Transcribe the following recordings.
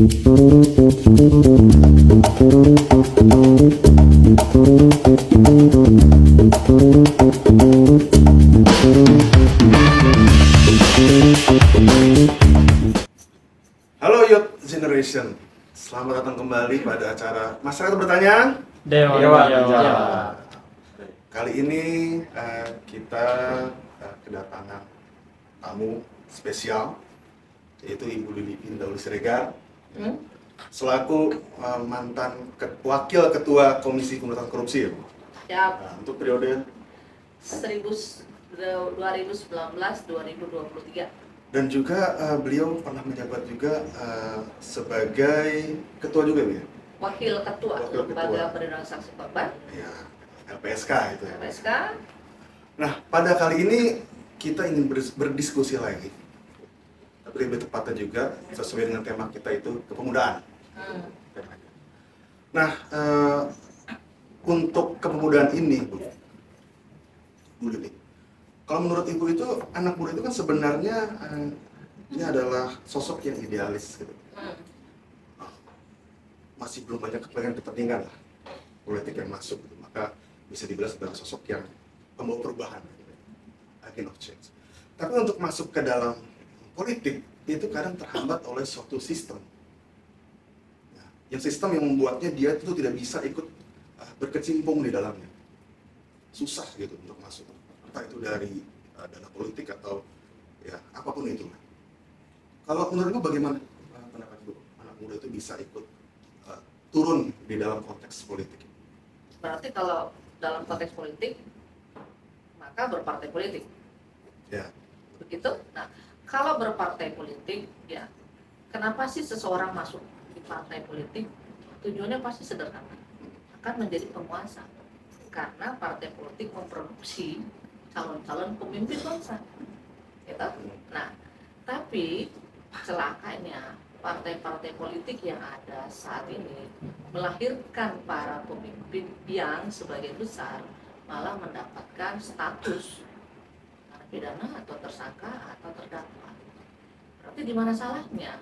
Halo Youth Generation, selamat datang kembali pada acara Masyarakat Bertanya Dewa. Kali ini kita kedatangan tamu spesial, yaitu Ibu Lili Pintauli Siregar, selaku mantan Wakil Ketua Komisi Pemberantasan Korupsi. Siap. Nah, untuk periode 2019-2023. dan juga beliau pernah menjabat juga sebagai ketua juga ya? Wakil Ketua Wakil Ketua. Lembaga Perlindungan Saksi Korban Ya, LPSK itu ya. LPSK. Nah, pada kali ini kita ingin berdiskusi lagi. Tapi lebih tepatnya juga sesuai dengan tema kita itu kepemudaan. Nah, untuk kepemudaan ini, Bu Lili, kalau menurut Ibu itu anak muda itu kan sebenarnya dia adalah sosok yang idealis gitu. Masih belum banyak kepentingan lah politik yang masuk gitu. Maka bisa dibilang sebagai sosok yang pembawa perubahan, agent of change. Tapi untuk masuk ke dalam politik itu kadang terhambat oleh suatu sistem. Nah, yang sistem yang membuatnya dia itu tidak bisa ikut berkecimpung di dalamnya. Susah gitu untuk masuk. Entah itu dari dana politik atau ya apapun itu. Kalau menurut Ibu bagaimana pendapat Ibu? Anak muda itu bisa ikut turun di dalam konteks politik. Berarti kalau dalam konteks politik, maka berpartai politik. Ya. Begitu? Nah, kalau berpartai politik, ya kenapa sih seseorang masuk di partai politik? Tujuannya pasti sederhana, akan menjadi penguasa. Karena partai politik memproduksi calon-calon pemimpin bangsa, gitu. Nah, tapi celakanya partai-partai politik yang ada saat ini melahirkan para pemimpin yang sebagian besar malah mendapatkan status narapidana atau tersangka atau terdakwa. Berarti di mana salahnya?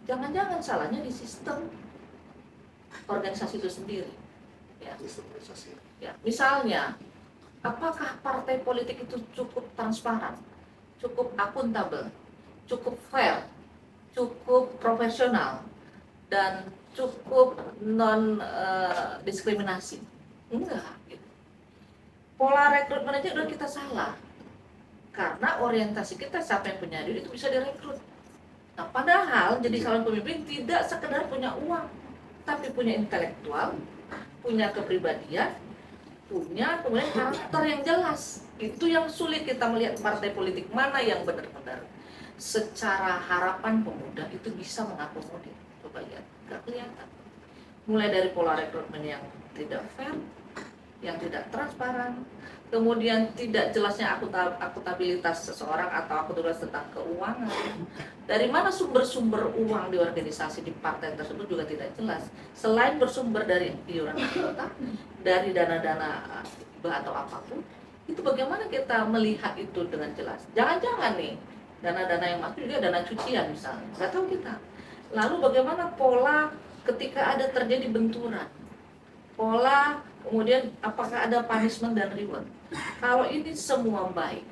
Jangan-jangan salahnya di sistem organisasi itu sendiri. Ya. Sistem organisasi. Ya, misalnya, apakah partai politik itu cukup transparan, cukup akuntabel, cukup fair, cukup profesional, dan cukup non diskriminasi? Enggak. Gitu. Pola rekrutmen aja udah kita salah, karena orientasi kita siapa yang punya diri itu bisa direkrut. Nah, padahal jadi calon pemimpin tidak sekedar punya uang, tapi punya intelektual, punya kepribadian, punya kemudian karakter yang jelas. Itu yang sulit kita melihat partai politik mana yang benar-benar secara harapan pemuda itu bisa mengakomodir. Coba lihat, nggak kelihatan. Mulai dari pola rekrutmen yang tidak fair, yang tidak transparan, kemudian tidak jelasnya akutabilitas seseorang atau akutabilitas tentang keuangan. Dari mana sumber-sumber uang di organisasi di partai tersebut juga tidak jelas. Selain bersumber dari iuran anggota, dari dana-dana hibah atau apapun, itu bagaimana kita melihat itu dengan jelas? Jangan-jangan nih dana-dana yang masuk juga dana cucian misalnya, nggak tahu kita. Lalu bagaimana pola ketika ada terjadi benturan? Pola kemudian apakah ada punishment dan reward? Kalau ini semua baik,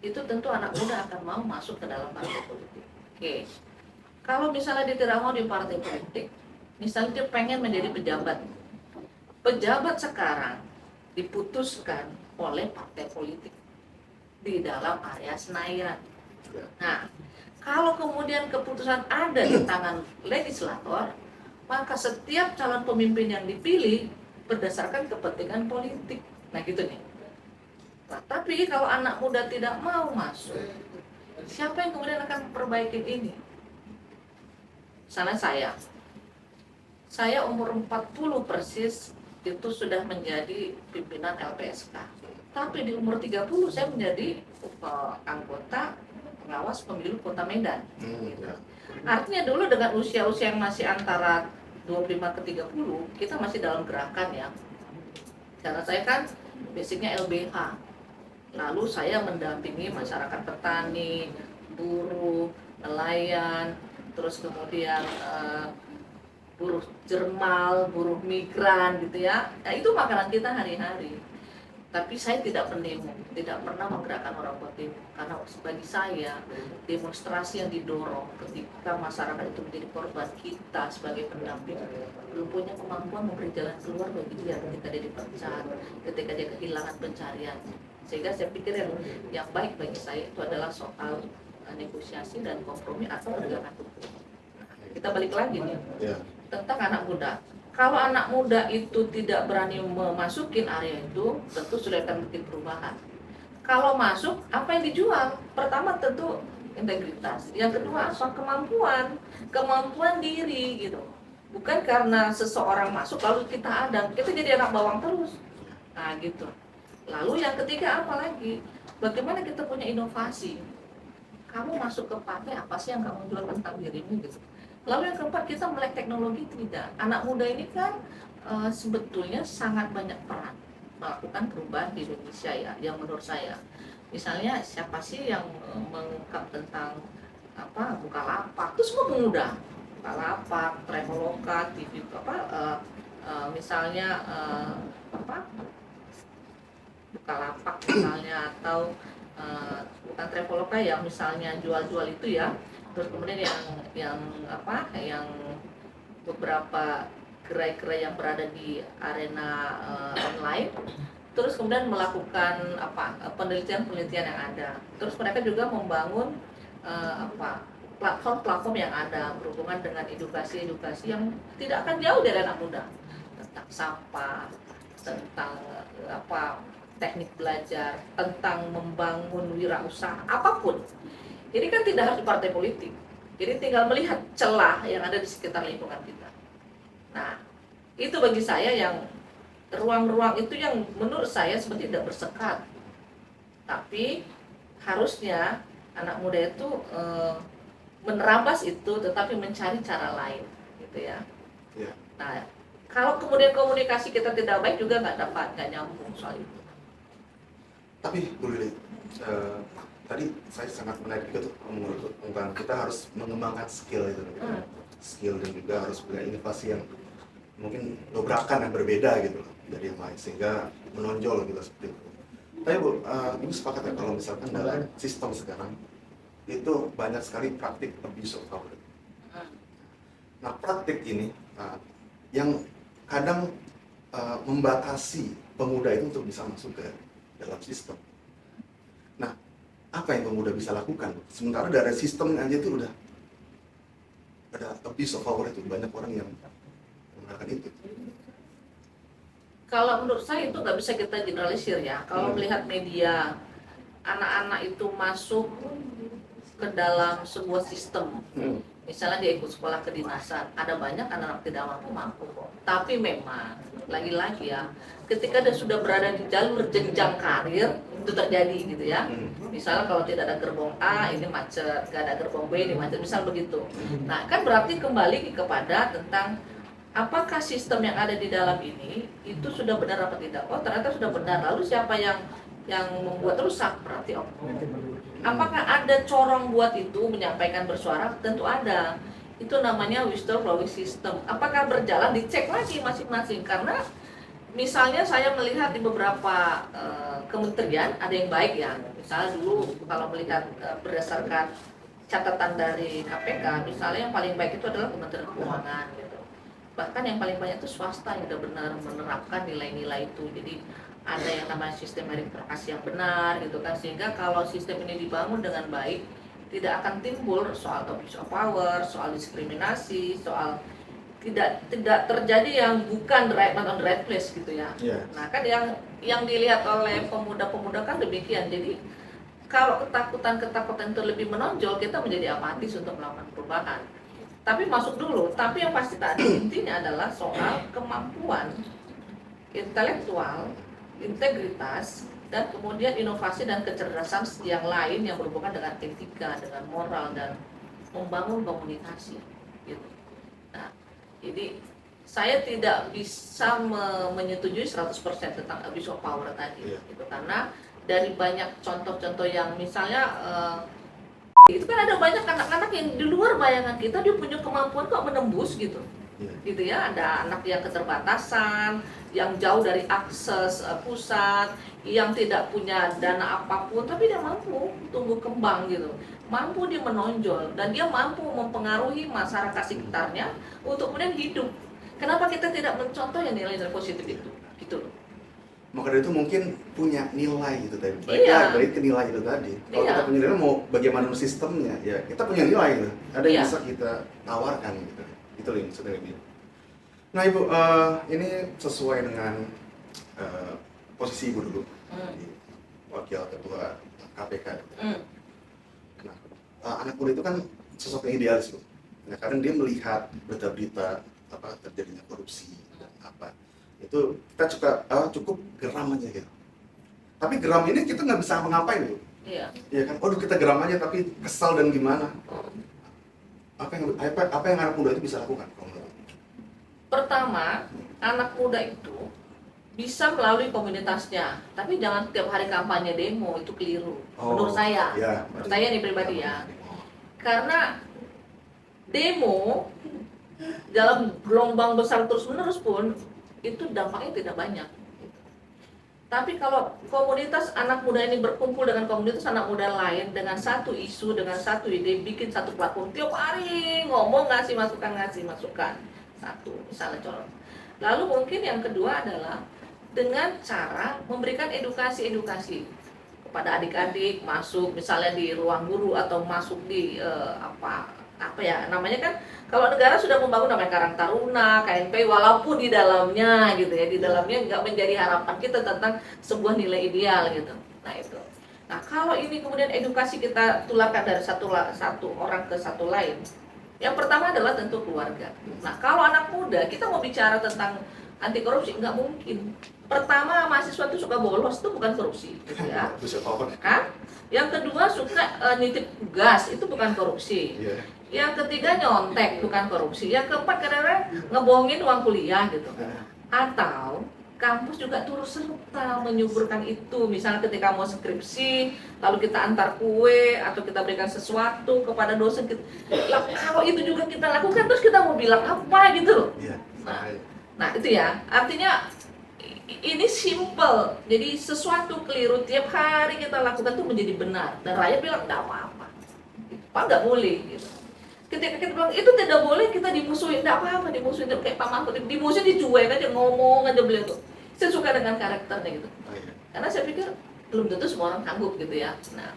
itu tentu anak muda akan mau masuk ke dalam partai politik. Oke. Kalau misalnya dia tidak mau di partai politik, misalnya dia pengen menjadi pejabat. Pejabat sekarang diputuskan oleh partai politik di dalam area Senayan. Nah, kalau kemudian keputusan ada di tangan legislator, maka setiap calon pemimpin yang dipilih berdasarkan kepentingan politik. Nah gitu nih. Nah, tapi kalau anak muda tidak mau masuk, siapa yang kemudian akan memperbaiki ini? Misalnya saya umur 40 persis itu sudah menjadi pimpinan LPSK. Tapi di umur 30 saya menjadi anggota pengawas pemilu Kota Medan. Gitu. Artinya dulu dengan usia-usia yang masih antara 25 ke 30, kita masih dalam gerakan ya. Karena saya kan basicnya LBH. Lalu saya mendampingi masyarakat petani, buruh, nelayan, terus kemudian buruh jermal, buruh migran gitu ya. Nah, itu makanan kita hari-hari. Tapi saya tidak pendemo, tidak pernah menggerakkan orang buat demo. Karena bagi saya, demonstrasi yang didorong ketika masyarakat itu menjadi korban, kita sebagai pendamping belum punya kemampuan memberi jalan keluar bagi dia ketika dia dipecat, ketika dia kehilangan pencarian. Sehingga saya pikir yang baik bagi saya itu adalah soal negosiasi dan kompromi atau penegakan hukum. Kita balik lagi nih tentang anak muda. Kalau anak muda itu tidak berani memasukin area itu, tentu sudah akan bikin perubahan. Kalau masuk, apa yang dijual? Pertama tentu integritas. Yang kedua apa? Kemampuan diri gitu. Bukan karena seseorang masuk lalu kita jadi anak bawang terus. Nah gitu. Lalu yang ketiga apa lagi? Bagaimana kita punya inovasi? Kamu masuk ke partai, apa sih yang kamu jual tentang dirimu gitu. Lalu yang keempat, kita melek teknologi tidak. Anak muda ini kan sebetulnya sangat banyak peran melakukan perubahan di Indonesia ya, yang menurut saya. Misalnya siapa sih yang mengungkap tentang Bukalapak, itu semua pemuda. Bukalapak, Traveloka, TV misalnya Bukalapak misalnya, atau bukan Traveloka ya, misalnya jual-jual itu ya. Terus kemudian yang beberapa gerai-gerai yang berada di arena online, terus kemudian melakukan penelitian-penelitian yang ada. Terus mereka juga membangun platform-platform yang ada berhubungan dengan edukasi-edukasi yang tidak akan jauh dari anak muda, tentang sampah, tentang teknik belajar, tentang membangun wirausaha, apapun. Jadi kan tidak harus di partai politik. Jadi tinggal melihat celah yang ada di sekitar lingkungan kita. Nah, itu bagi saya yang ruang-ruang itu yang menurut saya seperti tidak bersekat. Tapi harusnya anak muda itu menerabas itu, tetapi mencari cara lain, gitu ya. Ya. Nah, kalau kemudian komunikasi kita tidak baik juga nggak nyambung soal itu. Tapi Bu Lili, tadi saya sangat menarik juga tuh tentang kita harus mengembangkan skill itu, skill, dan juga harus punya inovasi yang mungkin dobrakan yang berbeda gitu dari yang lain sehingga menonjol gitu seperti itu. Tapi Bu, ini sepakat ya kalau misalkan dalam sistem sekarang itu banyak sekali praktik abuse of power. Nah praktik ini yang kadang membatasi pemuda itu untuk bisa masuk ke dalam sistem. Nah, apa yang pemuda bisa lakukan? Sementara dari sistem aja itu udah ada abuse of power, itu banyak orang yang menggunakan itu. Kalau menurut saya itu nggak bisa kita generalisir ya. Kalau melihat media, anak-anak itu masuk ke dalam sebuah sistem. Misalnya dia ikut sekolah kedinasan, ada banyak anak-anak tidak mampu kok. Tapi memang lagi-lagi ya, ketika dia sudah berada di jalur jenjang karir, itu terjadi gitu ya. Misalnya kalau tidak ada gerbong A, ini macet, nggak ada gerbong B, ini macet, misal begitu. Nah, kan berarti kembali kepada tentang apakah sistem yang ada di dalam ini itu sudah benar apa tidak? Oh, ternyata sudah benar. Lalu siapa yang membuat rusak? Berarti apakah ada corong buat itu menyampaikan bersuara? Tentu ada. Itu namanya whistleblowing system. Apakah berjalan? Dicek lagi masing-masing. Karena misalnya saya melihat di beberapa kementerian ada yang baik ya. Misalnya dulu kalau melihat berdasarkan catatan dari KPK, misalnya yang paling baik itu adalah Kementerian Keuangan gitu. Bahkan yang paling banyak itu swasta yang sudah benar menerapkan nilai-nilai itu. Jadi ada yang namanya sistem meritokrasi yang benar gitu kan, sehingga kalau sistem ini dibangun dengan baik tidak akan timbul soal abuse of power, soal diskriminasi, soal tidak terjadi yang bukan not on the right place gitu ya. Nah kan yang dilihat oleh pemuda-pemuda kan demikian. Jadi kalau ketakutan itu lebih menonjol, kita menjadi apatis untuk melakukan perubahan. Tapi masuk dulu. Tapi yang pasti tadi intinya adalah soal kemampuan intelektual, integritas, dan kemudian inovasi dan kecerdasan yang lain yang berhubungan dengan etika, dengan moral, dan membangun komunikasi gitu. Nah, jadi saya tidak bisa menyetujui 100% tentang abuse of power tadi gitu, karena dari banyak contoh-contoh yang misalnya Itu kan ada banyak anak-anak yang di luar bayangan kita, dia punya kemampuan kok menembus gitu. Iya. Gitu ya, ada anak yang keterbatasan, yang jauh dari akses pusat, yang tidak punya dana apapun, tapi dia mampu tumbuh kembang gitu, mampu dia menonjol, dan dia mampu mempengaruhi masyarakat sekitarnya untuk kemudian hidup. Kenapa kita tidak mencontoh yang nilai-nilai positif itu? Gitu loh. Maka dari itu mungkin punya nilai gitu tadi. Iya. Balik ke nilai itu tadi. Kalau Iya. kita punya nilai mau bagaimana sistemnya, ya kita punya nilai gitu. Ada yang Iya. bisa kita tawarkan gitu. Itu loh yang maksudnya ini. Nah Ibu, ini sesuai dengan posisi Ibu dulu di wakil ketua KPK. Nah, anak muda itu kan sosok yang idealis Bu. Nah, kadang dia melihat berita-berita terjadinya korupsi dan apa itu kita cukup geram aja gitu. Tapi geram ini kita nggak bisa ngapain Bu. Iya. Ya kan, waduh kita geram aja tapi kesal dan gimana? Apa yang anak muda itu bisa lakukan? Pertama, anak muda itu bisa melalui komunitasnya, tapi jangan tiap hari kampanye demo, itu keliru. Menurut saya, Ya, menurut saya nih pribadi ya. Karena demo dalam gelombang besar terus-menerus pun itu dampaknya tidak banyak. Tapi kalau komunitas anak muda ini berkumpul dengan komunitas anak muda lain dengan satu isu, dengan satu ide, bikin satu platform tiap hari ngomong ngasih masukan satu misalnya contoh. Lalu mungkin yang kedua adalah dengan cara memberikan edukasi kepada adik-adik masuk misalnya di ruang guru atau masuk di apa ya namanya kan, kalau negara sudah membangun namanya Karang Taruna, KNP, walaupun di dalamnya gitu ya, di dalamnya nggak menjadi harapan kita tentang sebuah nilai ideal gitu. Nah itu. Nah kalau ini kemudian edukasi kita tularkan dari satu orang ke satu lain, yang pertama adalah tentu keluarga. Nah kalau anak muda kita mau bicara tentang anti korupsi nggak mungkin. Pertama mahasiswa itu suka bolos itu bukan korupsi, gitu ya. Kan? Yang kedua suka nitip gas itu bukan korupsi. Yeah. Yang ketiga nyontek bukan korupsi. Yang keempat kadang-kadang ngebohongin uang kuliah gitu. Atau kampus juga turut serta menyuburkan itu. Misalnya ketika mau skripsi, lalu kita antar kue atau kita berikan sesuatu kepada dosen. Kalau itu juga kita lakukan, terus kita mau bilang apa gitu loh. Yeah. Nah itu ya, artinya ini simple. Jadi sesuatu keliru tiap hari kita lakukan tuh menjadi benar. Dan rakyat bilang enggak apa-apa. Pak nggak boleh gitu. Ketika kita bilang itu tidak boleh, kita dimusuhin, enggak apa-apa, dimusuhin kayak Pak Mahfud, dimusuhin dicuek aja, ngomong aja beliau tuh. Saya suka dengan karakternya gitu. Karena saya pikir belum tentu semua orang sanggup gitu ya. Nah,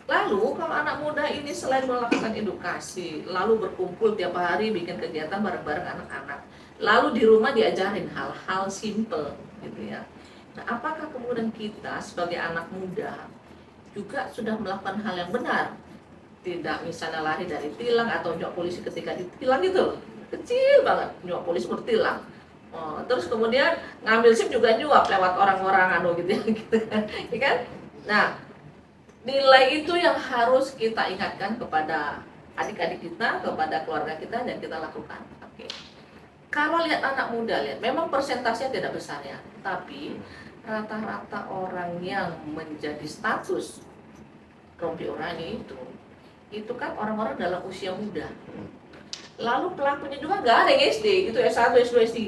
lalu kalau anak muda ini selain melakukan edukasi, lalu berkumpul tiap hari bikin kegiatan bareng-bareng anak-anak, lalu di rumah diajarin hal-hal simple gitu ya. Nah, apakah kemudian kita sebagai anak muda juga sudah melakukan hal yang benar? Tidak misalnya lari dari tilang atau nyuap polisi ketika ditilang gitu, kecil banget nyuap polisi bertilang. Terus kemudian ngambil SIM juga nyuap lewat orang-orang gitu ya, gitu kan? Nah, nilai itu yang harus kita ingatkan kepada adik-adik kita, kepada keluarga kita, dan kita lakukan. Oke. Kalau lihat anak muda, memang persentasenya tidak besar ya, tapi rata-rata orang yang menjadi status rompi oranye itu kan orang-orang dalam usia muda. Lalu pelakunya juga nggak ada yang SD, itu S1, S2, S3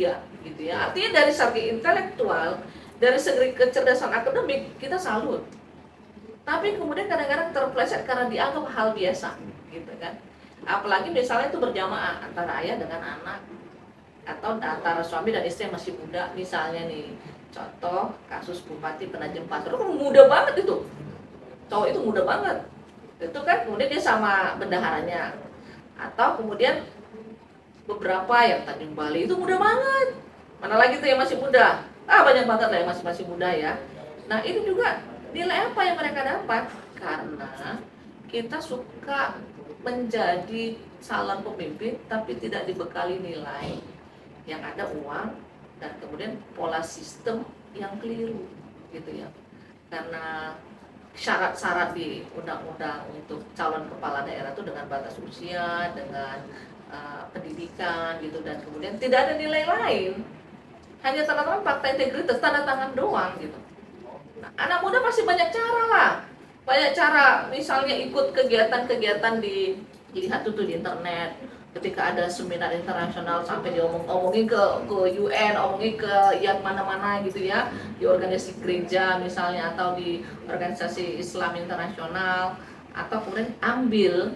gitu ya. Artinya dari segi intelektual, dari segi kecerdasan akademik kita salut. Tapi kemudian kadang-kadang terpleset karena dianggap hal biasa gitu kan. Apalagi misalnya itu berjamaah antara ayah dengan anak atau antara suami dan istri yang masih muda, misalnya nih contoh kasus Bupati Penajem Pasar, itu muda banget itu. Cowok itu muda banget. Itu kan kemudian dia sama bendaharanya, atau kemudian beberapa yang Tanjung Bali itu muda banget, mana lagi tuh yang masih muda, banyak banget lah yang masih muda ya. Nah ini juga nilai apa yang mereka dapat karena kita suka menjadi calon pemimpin tapi tidak dibekali nilai, yang ada uang dan kemudian pola sistem yang keliru gitu ya. Karena syarat-syarat di undang-undang untuk calon kepala daerah itu dengan batas usia, dengan pendidikan gitu, dan kemudian tidak ada nilai lain, hanya tanda tangan fakta integritas, tanda tangan doang gitu. Nah, anak muda masih banyak cara lah, banyak cara, misalnya ikut kegiatan-kegiatan dilihat tuh di internet, ketika ada seminar internasional sampai diomongin ke UN, omongin ke yang mana-mana gitu ya, di organisasi gereja misalnya atau di organisasi Islam internasional, atau kemudian ambil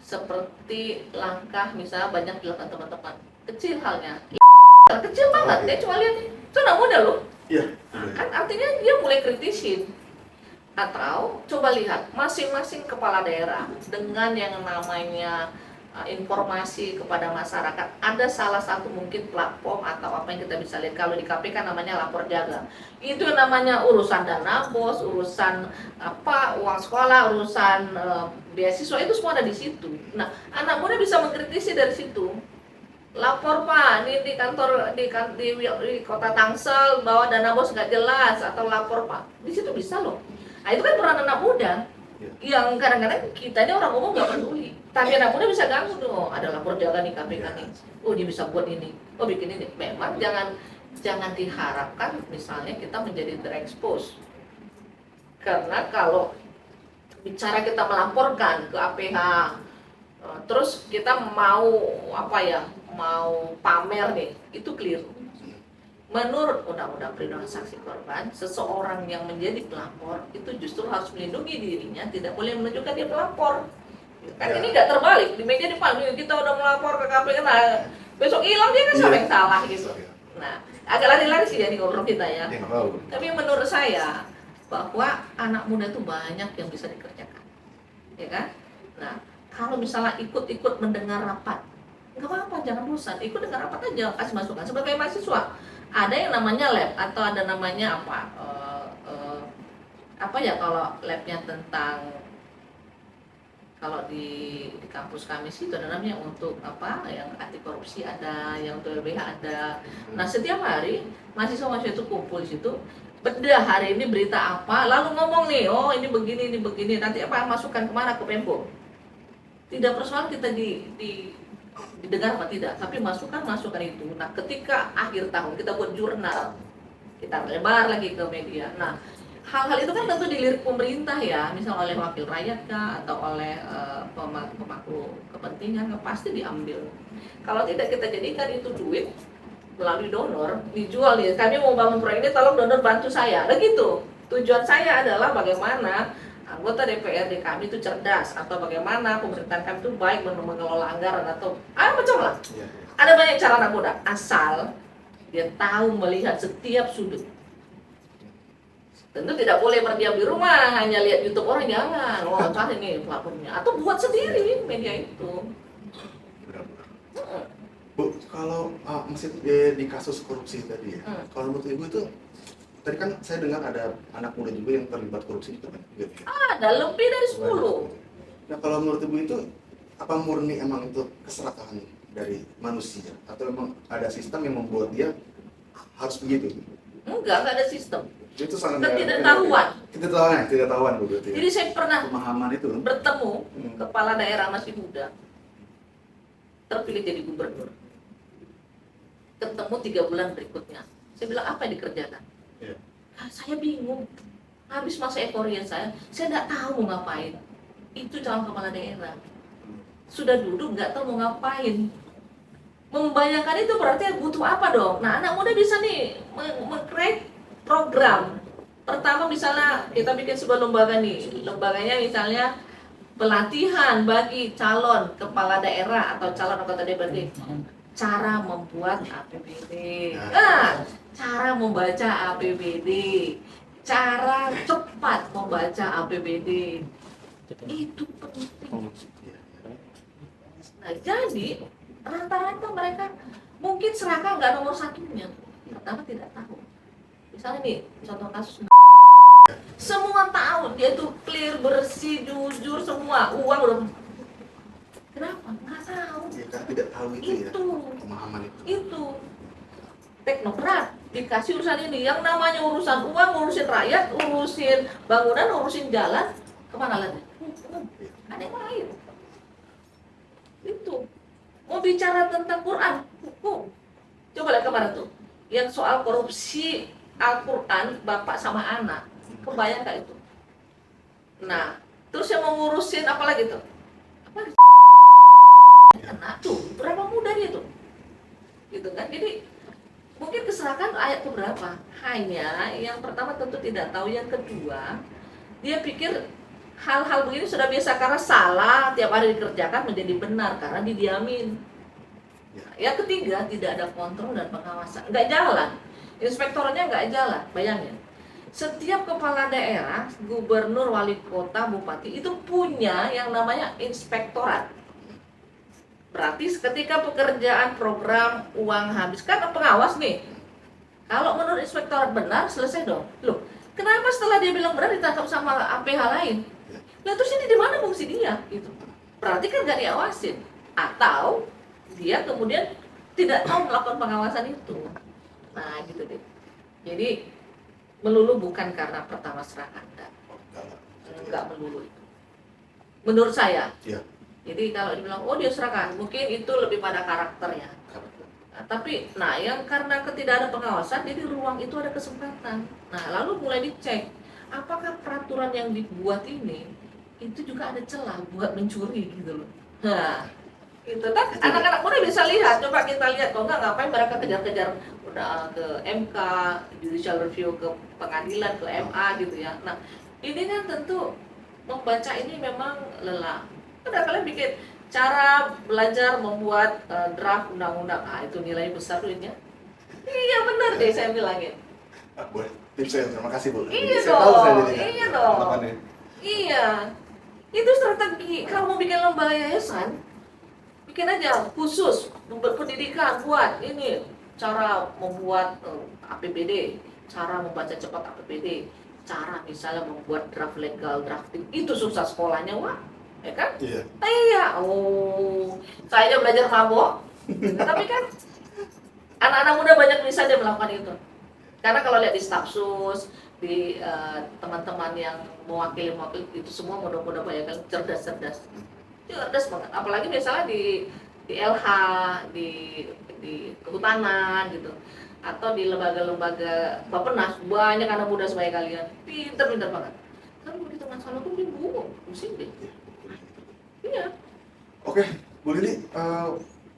seperti langkah misalnya banyak dilakukan teman-teman kecil halnya, kecil banget ya, cuma lihat itu anak muda loh. Iya. Kan artinya dia mulai kritisin. Atau coba lihat masing-masing kepala daerah dengan yang namanya informasi kepada masyarakat, ada salah satu mungkin platform atau apa yang kita bisa lihat. Kalau di KPK namanya lapor jaga, itu yang namanya urusan dana bos, urusan apa uang sekolah, urusan beasiswa, itu semua ada di situ. Nah, anak muda bisa mengkritisi dari situ. Lapor Pak, ini di kantor di kota Tangsel bahwa dana bos nggak jelas, atau lapor Pak, di situ bisa loh. Nah, itu kan peran anak muda yang kadang-kadang kita ini orang umum nggak peduli, tapi anak muda bisa ganggu dong. Ada lapor jaga nih KPK nih, oh dia bisa buat ini, oh bikin ini. Memang jangan diharapkan misalnya kita menjadi terekspos, karena kalau bicara kita melaporkan ke APH, terus kita mau mau pamer nih, itu keliru. Menurut Undang-Undang Perlindungan Saksi Korban, seseorang yang menjadi pelapor itu justru harus melindungi dirinya, tidak boleh menunjukkan dia pelapor. Kan ini nggak terbalik, di media depan kita udah melapor ke KPK, nah besok hilang dia kan siapa yang salah gitu. Nah, agak lari-lari sih ya di ngobrol kita ya. Tapi menurut saya bahwa anak muda itu banyak yang bisa dikerjakan, ya kan? Nah, kalau misalnya ikut-ikut mendengar rapat, nggak apa-apa, jangan bosan, ikut dengar rapat aja, kasih masukan sebagai mahasiswa. Ada yang namanya lab atau ada namanya apa ya, kalau labnya tentang, kalau di kampus kami sih itu ada namanya untuk apa yang anti korupsi, ada yang untuk LBH ada. Nah, setiap hari mahasiswa itu kumpul di situ, bedah hari ini berita apa, lalu ngomong nih, oh ini begini, nanti apa masukan kemana, ke Pemko. Tidak persoalan kita didengar apa tidak, tapi masukan itu. Nah, ketika akhir tahun kita buat jurnal, kita lebar lagi ke media. Nah, hal-hal itu kan tentu dilirik pemerintah ya, misal oleh wakil rakyat kah, atau oleh pemangku kepentingan, pasti diambil. Kalau tidak, kita jadikan itu duit melalui donor, dijual ya. Kami mau bangun proyek ini, tolong donor bantu saya. Begitu. Tujuan saya adalah bagaimana anggota DPRD kami itu cerdas, atau bagaimana pemerintahan kami itu baik mengelola anggaran, atau macam lah. Ada banyak cara anak muda, asal dia tahu melihat setiap sudut. Tentu tidak boleh berdiam di rumah hanya lihat YouTube orang, jangan. Oh, cari nih platformnya, atau buat sendiri media itu. Bu, kalau masih di kasus korupsi tadi ya, kalau menurut Ibu itu, tadi kan saya dengar ada anak muda juga yang terlibat korupsi juga kan? Ada lebih dari 10. Nah, kalau menurut Ibu itu, apa murni emang itu keserakahan dari manusia? Atau memang ada sistem yang membuat dia harus begitu? Enggak ada sistem. Itu sangat ketidaktahuan. Ketidaktahuan Bu, berarti ya? Jadi saya pernah pemahaman itu bertemu kepala daerah masih muda, terpilih jadi gubernur. Ketemu 3 bulan berikutnya, saya bilang apa yang dikerjakan? Saya bingung, habis masa euforia saya tidak tahu mau ngapain. Itu calon kepala daerah, sudah duduk nggak tahu mau ngapain. Membayangkan itu berarti butuh apa dong? Nah, anak muda bisa nih meng-create program. Pertama misalnya kita bikin sebuah lembaga nih, lembaganya misalnya pelatihan bagi calon kepala daerah atau calon anggota DPRD, cara membuat APBD, cara membaca APBD, cara cepat membaca APBD, itu penting. Nah, jadi rata-rata mereka mungkin serakah nggak nomor satunya, pertama tidak tahu. Misalnya nih, contoh kasus semua tahu dia tuh clear, bersih, jujur, semua uang udah. Kenapa? Nggak tahu. Ya, kan tidak tahu itu ya, pemahaman itu. Itu teknokrat dikasih urusan ini, yang namanya urusan uang, urusin rakyat, urusin bangunan, urusin jalan, kemana lagi? Ada yang lain. Itu mau bicara tentang Quran, hukum. Coba lihat kemarin tuh, yang soal korupsi Al-Quran bapak sama anak. Kebayang nggak itu? Nah, terus yang mau ngurusin apa lagi tuh? Apa? Nah, tuh berapa mudah dia tuh, gitu kan? Jadi mungkin keserakahan ayat keberapa? Hanya yang pertama tentu tidak tahu, yang kedua dia pikir hal-hal begini sudah biasa karena salah tiap hari dikerjakan menjadi benar karena didiamin. Yang ketiga tidak ada kontrol dan pengawasan, nggak jalan, inspektorannya nggak jalan. Bayangin, setiap kepala daerah, gubernur, wali kota, bupati itu punya yang namanya inspektorat. Berarti ketika pekerjaan program uang habis, kan pengawas nih. Kalau menurut inspektorat benar, selesai dong. Loh, kenapa setelah dia bilang benar ditangkap sama APH lain? Lah terus ini di mana fungsi dia? Gitu. Berarti kan nggak diawasin. Atau dia kemudian tidak tahu melakukan pengawasan itu. Nah, gitu deh. Jadi melulu bukan karena pertama serangan, enggak melulu itu. Menurut saya. Iya. Jadi kalau dibilang, oh dia serangan, mungkin itu lebih pada karakternya. Nah, tapi, yang karena tidak ada pengawasan, jadi ruang itu ada kesempatan. Nah, lalu mulai dicek, apakah peraturan yang dibuat ini, itu juga ada celah buat mencuri gitu loh. Nah, itu kan anak-anak muda bisa lihat, coba kita lihat, kalau nggak ngapain mereka kejar-kejar udah ke MK, judicial review, ke pengadilan, ke MA gitu ya. Nah, ini kan tentu membaca ini memang lelah. Udah kalian bikin cara belajar membuat draft undang-undang, itu nilai besar duitnya. Iya benar deh saya bilangin. Boleh, tips saya, terima kasih Bu. Iya Saya tahu saya dong, jadinya. iya dong. Teman-temannya. Iya, itu strategi. Kalau mau bikin lembaga yayasan, bikin aja khusus pendidikan, buat ini cara membuat APBD, cara membaca cepat APBD, cara misalnya membuat draft legal drafting. Itu susah sekolahnya, wah. Ya kan? Iya. Iya, saya belajar mabok, tapi kan anak-anak muda banyak bisa dia melakukan itu. Karena kalau lihat di Stafsus, di teman-teman yang mewakili itu semua muda-muda banyak kan cerdas banget. Apalagi misalnya di LH, di kehutanan gitu, atau di lembaga-lembaga Bappenas, banyak anak muda sebagai kalian, pinter banget. Kan begitu masalah tuh bingung, pusing deh. Iya. Oke, Bu Lili,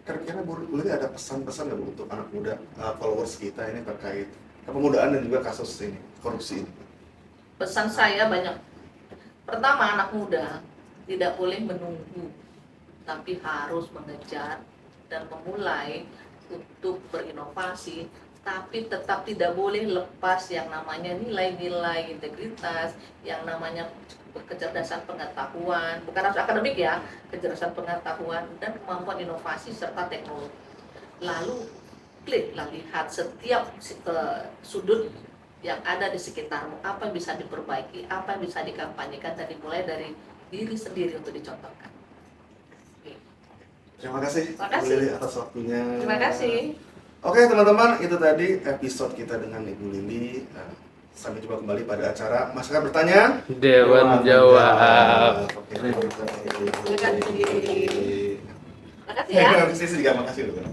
kira-kira Bu Lili ada pesan-pesan nggak Bu untuk anak muda followers kita ini terkait kepemudaan dan juga kasus ini, korupsi ini? Pesan saya banyak. Pertama, anak muda tidak boleh menunggu, tapi harus mengejar dan memulai untuk berinovasi, tapi tetap tidak boleh lepas yang namanya nilai-nilai integritas, yang namanya kecerdasan pengetahuan, bukan harus akademik ya, kecerdasan pengetahuan dan kemampuan inovasi serta teknologi. Lalu kliklah lihat setiap sudut yang ada di sekitarmu, apa yang bisa diperbaiki, apa yang bisa dikampanyekan, dan dimulai dari diri sendiri untuk dicontohkan. Terima kasih, Terima kasih. Bu Lili atas waktunya. Terima kasih. Oke teman-teman, itu tadi episode kita dengan Ibu Lili. Sampai jumpa kembali pada acara Masyarakat Bertanya, Dewan Jawab. Oke, Silakan. Terima kasih ya. Saya juga makasih loh.